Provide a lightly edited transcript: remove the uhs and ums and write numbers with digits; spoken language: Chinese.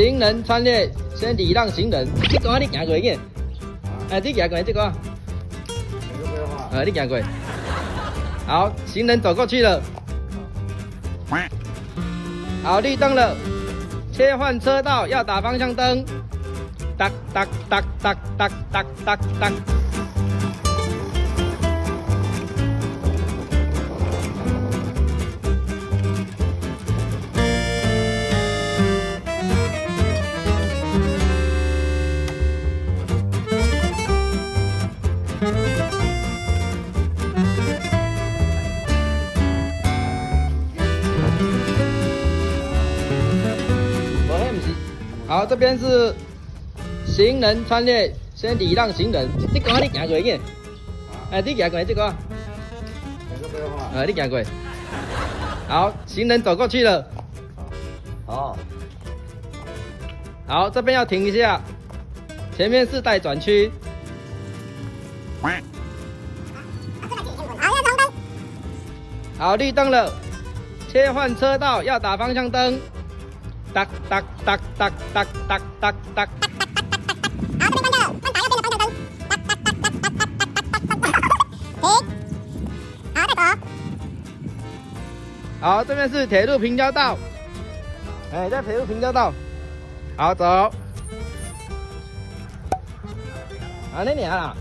行人穿越，先礼让行人。这个你行过去？哎，你行过这个？你行过。好，行人走过去了。好，绿灯了，切换车道，要打方向灯。哒哒哒哒哒哒哒哒。好，这边是行人穿越，先礼让行人。这个你行过去？哎，你行过这个？你行过。好，行人走过去了。哦。好，这边要停一下，前面是待转区。好，绿灯了，切换车道，要打方向灯。哒哒哒哒哒哒哒哒。好，这边是铁路平交道。哎，在铁路平交道。好，走。啊，那里啊。